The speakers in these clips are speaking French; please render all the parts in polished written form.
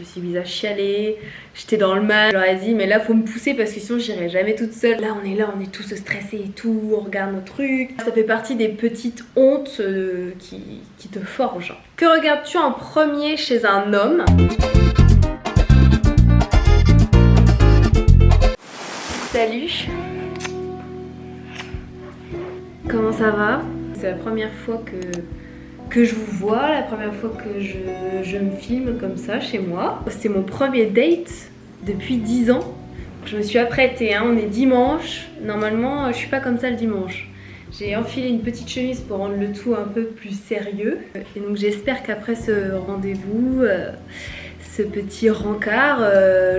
Je me suis mise à chialer, j'étais dans le mal, je leur ai dit mais là faut me pousser parce que sinon j'irai jamais toute seule. Là on est tous stressés et tout, on regarde nos trucs. Ça fait partie des petites hontes qui te forgent. Que regardes-tu en premier chez un homme? Salut! Comment ça va? C'est la première fois que je vous vois, la première fois que je me filme comme ça chez moi. C'est mon premier date depuis 10 ans. Je me suis apprêtée, hein. On est dimanche. Normalement, je suis pas comme ça le dimanche. J'ai enfilé une petite chemise pour rendre le tout un peu plus sérieux. Et donc j'espère qu'après ce rendez-vous, ce petit rencard,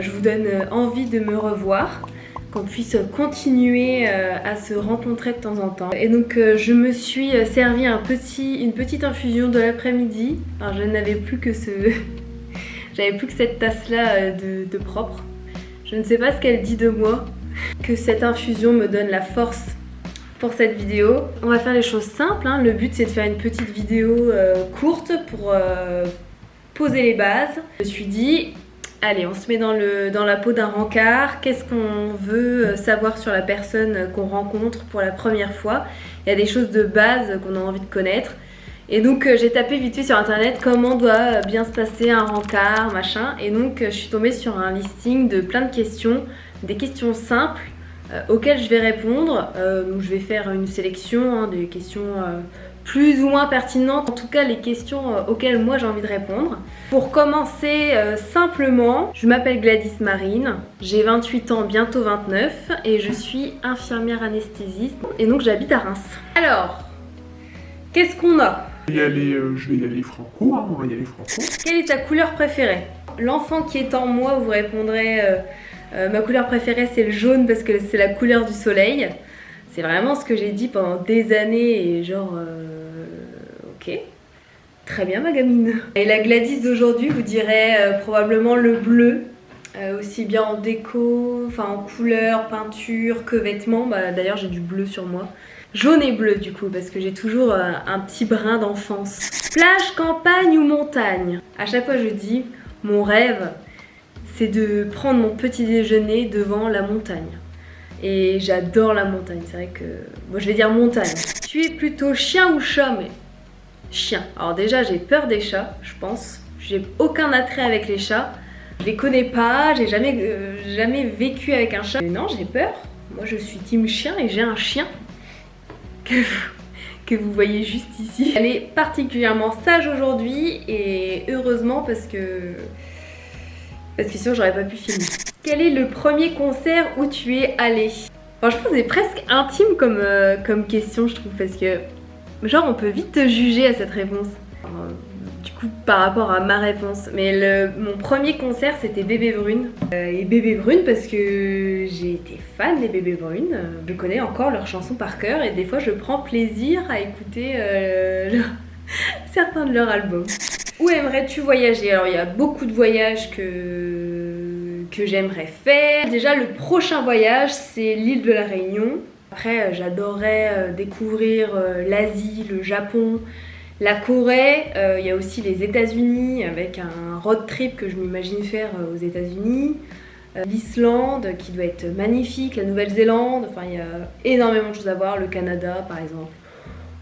je vous donne envie de me revoir. Qu'on puisse continuer à se rencontrer de temps en temps. Et donc je me suis servi une petite infusion de l'après-midi. Alors je n'avais plus que j'avais plus que cette tasse là de propre. Je ne sais pas ce qu'elle dit de moi, que cette infusion me donne la force pour cette vidéo. On va faire les choses simples, hein. Le but c'est de faire une petite vidéo courte pour poser les bases. Je me suis dit, allez, on se met dans la peau d'un rencard. Qu'est-ce qu'on veut savoir sur la personne qu'on rencontre pour la première fois? Il y a des choses de base qu'on a envie de connaître. Et donc j'ai tapé vite fait sur internet comment doit bien se passer un rencard, machin. Et donc je suis tombée sur un listing de plein de questions, des questions simples auxquelles je vais répondre. Donc je vais faire une sélection, hein, des questions plus ou moins pertinentes, en tout cas les questions auxquelles moi j'ai envie de répondre. Pour commencer simplement, je m'appelle Gladys Marine, j'ai 28 ans, bientôt 29 et je suis infirmière anesthésiste et donc j'habite à Reims. Alors, qu'est-ce qu'on a? Je vais y aller franco, hein, on va y aller franco. Quelle est ta couleur préférée? L'enfant qui est en moi, vous répondrez ma couleur préférée c'est le jaune parce que c'est la couleur du soleil. C'est vraiment ce que j'ai dit pendant des années et genre ok, très bien ma gamine. Et la Gladys d'aujourd'hui vous dirait probablement le bleu, aussi bien en déco, enfin en couleur, peinture que vêtements. Bah, d'ailleurs j'ai du bleu sur moi. Jaune et bleu du coup parce que j'ai toujours un petit brin d'enfance. Plage, campagne ou montagne? À chaque fois je dis mon rêve c'est de prendre mon petit déjeuner devant la montagne. Et j'adore la montagne, c'est vrai que... Moi je vais dire montagne. Tu es plutôt chien ou chat? Mais chien. Alors déjà j'ai peur des chats, je pense. J'ai aucun attrait avec les chats. Je les connais pas, j'ai jamais vécu avec un chat. Mais non, j'ai peur. Moi je suis team chien et j'ai un chien que vous voyez juste ici. Elle est particulièrement sage aujourd'hui et heureusement parce que sinon j'aurais pas pu filmer. Quel est le premier concert où tu es allé? Franchement c'est presque intime comme question je trouve parce que genre on peut vite te juger à cette réponse. Du coup par rapport à ma réponse. Mais mon premier concert c'était Bébé Brune. Et Bébé Brune parce que j'ai été fan des Bébé Brune. Je connais encore leurs chansons par cœur et des fois je prends plaisir à écouter certains de leurs albums. Où aimerais-tu voyager? Alors il y a beaucoup de voyages que j'aimerais faire. Déjà le prochain voyage c'est l'île de la Réunion. Après j'adorerais découvrir l'Asie, le Japon, la Corée. Il y a aussi les États-Unis avec un road trip que je m'imagine faire aux États-Unis. L'Islande qui doit être magnifique, la Nouvelle-Zélande, enfin il y a énormément de choses à voir, le Canada par exemple.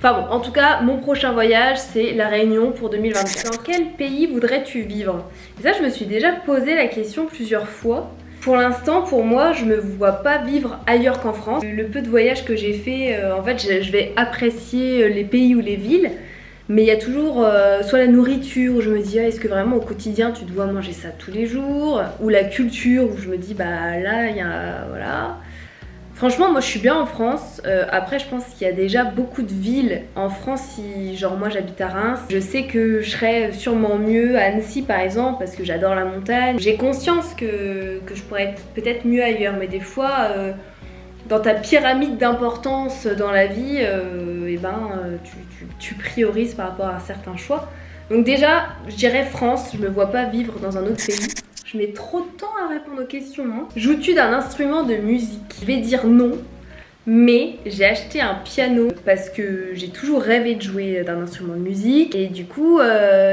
Enfin bon, en tout cas, mon prochain voyage, c'est la Réunion pour 2024. Dans quel pays voudrais-tu vivre? Et ça, je me suis déjà posé la question plusieurs fois. Pour l'instant, pour moi, je me vois pas vivre ailleurs qu'en France. Le peu de voyages que j'ai fait, en fait, je vais apprécier les pays ou les villes. Mais il y a toujours soit la nourriture, où je me dis, ah, est-ce que vraiment au quotidien, tu dois manger ça tous les jours? Ou la culture, où je me dis, bah là, il y a... voilà... Franchement, moi je suis bien en France. Après, je pense qu'il y a déjà beaucoup de villes en France. Si, genre, moi j'habite à Reims, je sais que je serais sûrement mieux à Annecy par exemple, parce que j'adore la montagne. J'ai conscience que je pourrais être peut-être mieux ailleurs, mais des fois, dans ta pyramide d'importance dans la vie, tu priorises par rapport à certains choix. Donc déjà, je dirais France. Je me vois pas vivre dans un autre pays. Je mets trop de temps à répondre aux questions, hein. Joues-tu d'un instrument de musique? Je vais dire non, Mais j'ai acheté un piano parce que j'ai toujours rêvé de jouer d'un instrument de musique. Et du coup,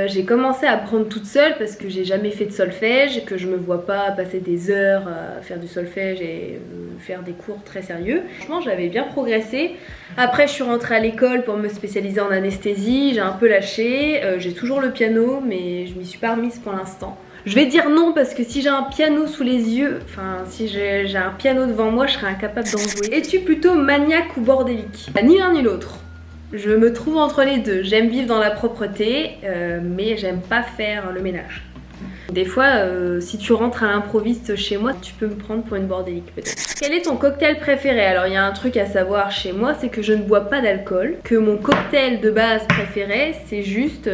j'ai commencé à apprendre toute seule parce que j'ai jamais fait de solfège, que je me vois pas passer des heures à faire du solfège et faire des cours très sérieux. Franchement, j'avais bien progressé. Après, je suis rentrée à l'école pour me spécialiser en anesthésie. J'ai un peu lâché. J'ai toujours le piano, mais je m'y suis pas remise pour l'instant. Je vais dire non parce que si j'ai un piano sous les yeux, enfin si j'ai un piano devant moi, je serais incapable d'en jouer. Es-tu plutôt maniaque ou bordélique? Ni l'un ni l'autre. Je me trouve entre les deux. J'aime vivre dans la propreté, mais j'aime pas faire le ménage. Des fois, si tu rentres à l'improviste chez moi, tu peux me prendre pour une bordélique peut-être. Quel est ton cocktail préféré? Alors il y a un truc à savoir chez moi, c'est que je ne bois pas d'alcool. Que mon cocktail de base préféré, c'est juste...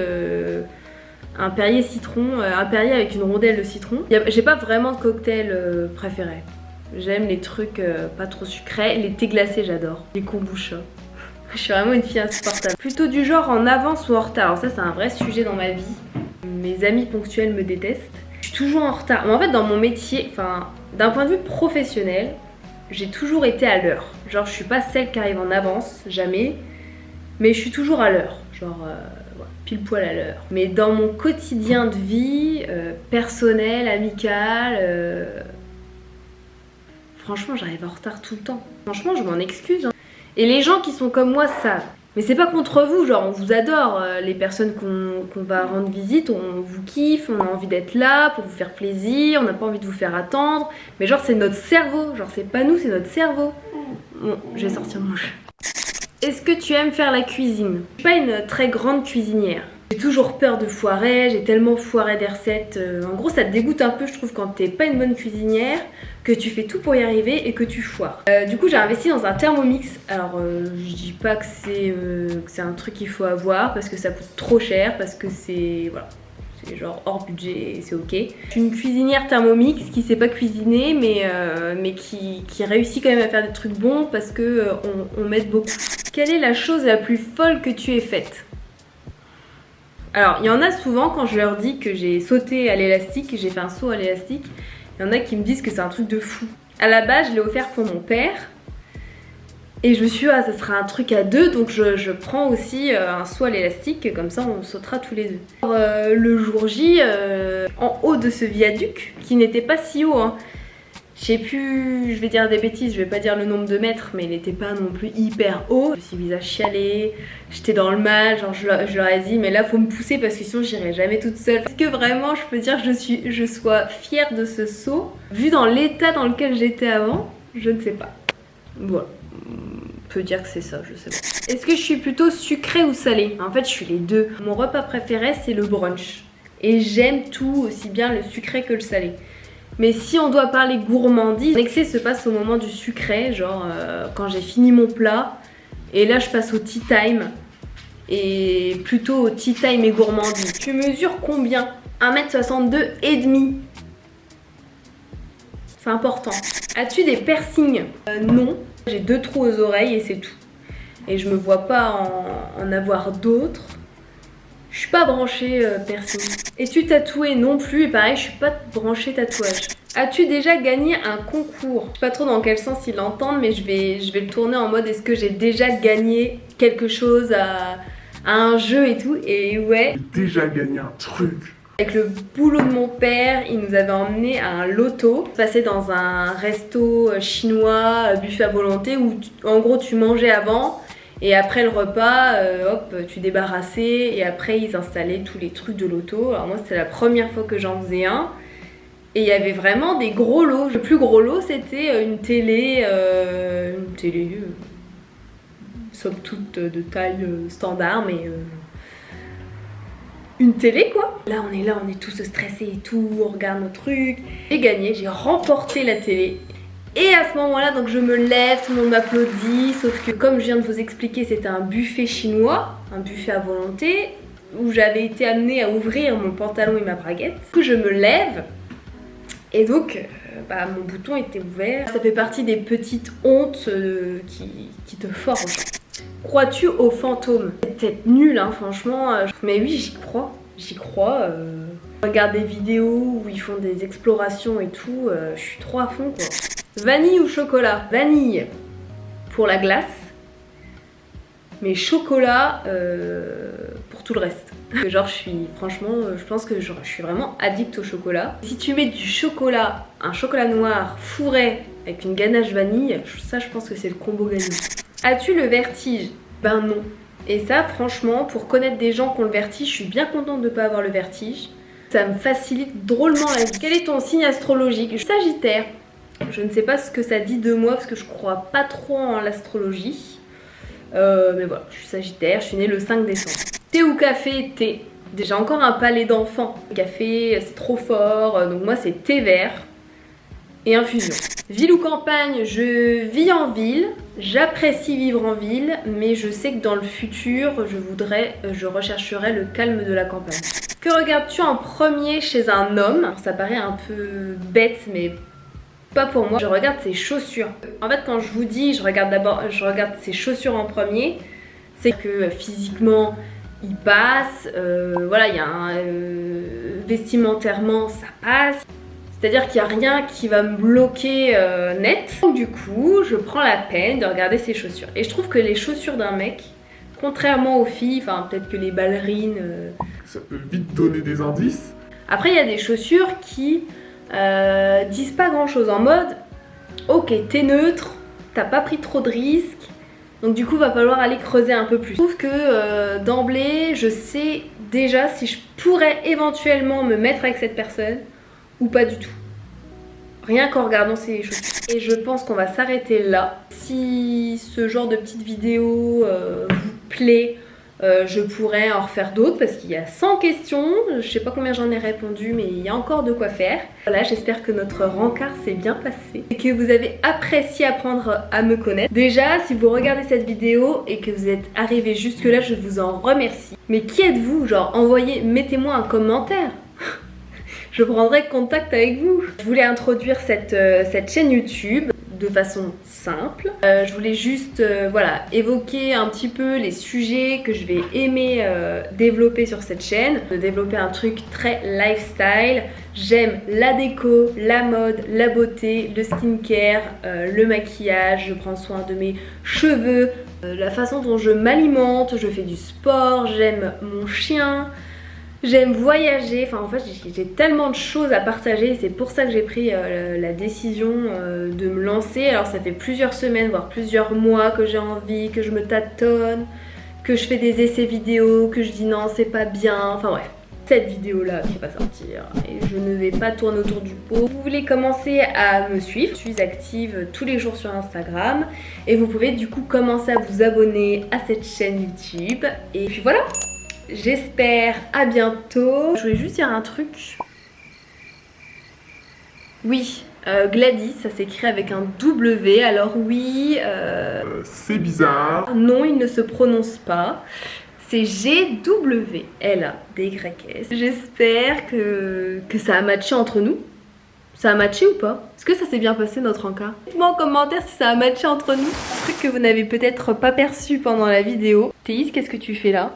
un Perrier citron, un Perrier avec une rondelle de citron. J'ai pas vraiment de cocktail préféré. J'aime les trucs pas trop sucrés. Les thés glacés, j'adore. Les kombucha. Je suis vraiment une fille insupportable. Plutôt du genre en avance ou en retard. Alors ça, c'est un vrai sujet dans ma vie. Mes amis ponctuels me détestent. Je suis toujours en retard. Mais en fait, dans mon métier, enfin, d'un point de vue professionnel, j'ai toujours été à l'heure. Genre, je suis pas celle qui arrive en avance, jamais. Mais je suis toujours à l'heure. Genre... pile poil à l'heure. Mais dans mon quotidien de vie, personnel, amical, franchement j'arrive en retard tout le temps. Franchement je m'en excuse. Et les gens qui sont comme moi savent. Mais c'est pas contre vous, genre on vous adore, les personnes qu'on va rendre visite, on vous kiffe, on a envie d'être là pour vous faire plaisir, on n'a pas envie de vous faire attendre. Mais genre c'est notre cerveau, genre c'est pas nous, c'est notre cerveau. Bon, je vais sortir mon chat. Est-ce que tu aimes faire la cuisine? Je suis pas une très grande cuisinière. J'ai toujours peur de foirer, j'ai tellement foiré des recettes. En gros, ça te dégoûte un peu, je trouve, quand t'es pas une bonne cuisinière, que tu fais tout pour y arriver et que tu foires. Du coup, j'ai investi dans un Thermomix. Alors, je dis pas que c'est un truc qu'il faut avoir parce que ça coûte trop cher, parce que c'est... voilà. C'est genre hors budget et c'est ok. Je suis une cuisinière Thermomix qui sait pas cuisiner mais qui réussit quand même à faire des trucs bons parce que on m'aide beaucoup. Quelle est la chose la plus folle que tu aies faite? Alors il y en a souvent quand je leur dis que j'ai sauté à l'élastique, j'ai fait un saut à l'élastique, il y en a qui me disent que c'est un truc de fou. À la base je l'ai offert pour mon père. Et je me suis dit, ah, ça sera un truc à deux, donc je prends aussi un saut à l'élastique, comme ça on sautera tous les deux. Alors, le jour J, en haut de ce viaduc, qui n'était pas si haut, hein, je sais plus, je vais dire des bêtises, je vais pas dire le nombre de mètres, mais il n'était pas non plus hyper haut. Je me suis mise à chialer, j'étais dans le mal, genre je leur ai dit, mais là faut me pousser parce que sinon j'irai jamais toute seule. Est-ce que vraiment je peux dire que je sois fière de ce saut? Vu dans l'état dans lequel j'étais avant, je ne sais pas. Voilà. On peut dire que c'est ça, je sais pas. Est-ce que je suis plutôt sucrée ou salée? En fait je suis les deux. Mon repas préféré c'est le brunch. Et j'aime tout, aussi bien le sucré que le salé. Mais si on doit parler gourmandise, l'excès se passe au moment du sucré, genre quand j'ai fini mon plat. Et là je passe au tea time. Et plutôt au tea time et gourmandise. Tu mesures combien? 1m62 et demi. C'est important. As-tu des piercings? Non. J'ai 2 trous aux oreilles et c'est tout. Et je me vois pas en avoir d'autres. Je suis pas branchée piercing. Es-tu tatouée? Non plus. Et pareil, je suis pas branchée tatouage. As-tu déjà gagné un concours? Je sais pas trop dans quel sens ils l'entendent, mais je vais le tourner en mode est-ce que j'ai déjà gagné quelque chose à un jeu et tout. Et ouais. J'ai déjà gagné un truc. Avec le boulot de mon père, il nous avait emmené à un loto. Passé dans un resto chinois, buffet à volonté, où en gros tu mangeais avant et après le repas, hop, tu débarrassais et après ils installaient tous les trucs de loto. Alors moi c'était la première fois que j'en faisais un. Et il y avait vraiment des gros lots. Le plus gros lot c'était une télé, somme toute de taille standard, mais... une télé quoi. Là on est tous stressés et tout, on regarde nos trucs. J'ai gagné, j'ai remporté la télé. Et à ce moment-là, donc je me lève, tout le monde m'applaudit. Sauf que comme je viens de vous expliquer, c'était un buffet chinois, un buffet à volonté, où j'avais été amenée à ouvrir mon pantalon et ma braguette. Du coup je me lève, et donc mon bouton était ouvert. Ça fait partie des petites hontes qui te forgent. Crois-tu aux fantômes? C'est peut-être nul hein, franchement, mais oui j'y crois, Je regarde des vidéos où ils font des explorations et tout, je suis trop à fond quoi. Vanille ou chocolat? Vanille. pour la glace, mais chocolat pour tout le reste. Genre je pense que je suis vraiment addict au chocolat. Si tu mets du chocolat, un chocolat noir fourré avec une ganache vanille, ça je pense que c'est le combo gagnant. As-tu le vertige? Ben non. Et ça franchement, pour connaître des gens qui ont le vertige, je suis bien contente de ne pas avoir le vertige. Ça me facilite drôlement la vie. Quel est ton signe astrologique? Sagittaire. Je ne sais pas ce que ça dit de moi parce que je crois pas trop en l'astrologie. Mais voilà, je suis Sagittaire, je suis née le 5 décembre. Thé ou café? Thé. Déjà encore un palais d'enfant. Le café, c'est trop fort, donc moi c'est thé vert et infusion. Ville ou campagne? Je vis en ville, j'apprécie vivre en ville, mais je sais que dans le futur, je rechercherai le calme de la campagne. Que regardes-tu en premier chez un homme? Alors, ça paraît un peu bête, mais pas pour moi. Je regarde ses chaussures. En fait, quand je vous dis, je regarde ses chaussures en premier, c'est que physiquement, il passe, voilà, il y a vestimentairement, ça passe. C'est-à-dire qu'il n'y a rien qui va me bloquer net. Donc du coup, je prends la peine de regarder ses chaussures. Et je trouve que les chaussures d'un mec, contrairement aux filles, enfin peut-être que les ballerines... Ça peut vite donner des indices. Après, il y a des chaussures qui disent pas grand-chose. En mode, ok, t'es neutre, t'as pas pris trop de risques, donc du coup, va falloir aller creuser un peu plus. Je trouve que d'emblée, je sais déjà si je pourrais éventuellement me mettre avec cette personne ou pas du tout. Rien qu'en regardant ces chaussures. Et je pense qu'on va s'arrêter là. Si ce genre de petite vidéo vous plaît, je pourrais en refaire d'autres parce qu'il y a 100 questions. Je sais pas combien j'en ai répondu, mais il y a encore de quoi faire. Voilà, j'espère que notre rencard s'est bien passé et que vous avez apprécié apprendre à me connaître. Déjà, si vous regardez cette vidéo et que vous êtes arrivé jusque là, je vous en remercie. Mais qui êtes-vous? Genre, mettez-moi un commentaire. Je prendrai contact avec vous. Je voulais introduire cette chaîne YouTube de façon simple. Je voulais juste voilà, évoquer un petit peu les sujets que je vais aimer développer sur cette chaîne. Développer un truc très lifestyle. J'aime la déco, la mode, la beauté, le skincare, le maquillage. Je prends soin de mes cheveux, la façon dont je m'alimente, je fais du sport, j'aime mon chien. J'aime voyager, enfin en fait j'ai tellement de choses à partager, c'est pour ça que j'ai pris la décision de me lancer. Alors ça fait plusieurs semaines, voire plusieurs mois que j'ai envie, que je me tâtonne, que je fais des essais vidéo, que je dis non c'est pas bien, enfin bref. Cette vidéo là qui va sortir et je ne vais pas tourner autour du pot. Vous voulez commencer à me suivre, je suis active tous les jours sur Instagram et vous pouvez du coup commencer à vous abonner à cette chaîne YouTube et puis voilà. J'espère à bientôt. Je voulais juste dire un truc. Oui, Gladys, ça s'écrit avec un W. Alors oui... c'est bizarre. Non, il ne se prononce pas. C'est G-W-L-A-D-Y-S. J'espère que ça a matché entre nous. Ça a matché ou pas? Est-ce que ça s'est bien passé notre encart? Dites-moi en commentaire si ça a matché entre nous. Un truc que vous n'avez peut-être pas perçu pendant la vidéo. Théis, qu'est-ce que tu fais là?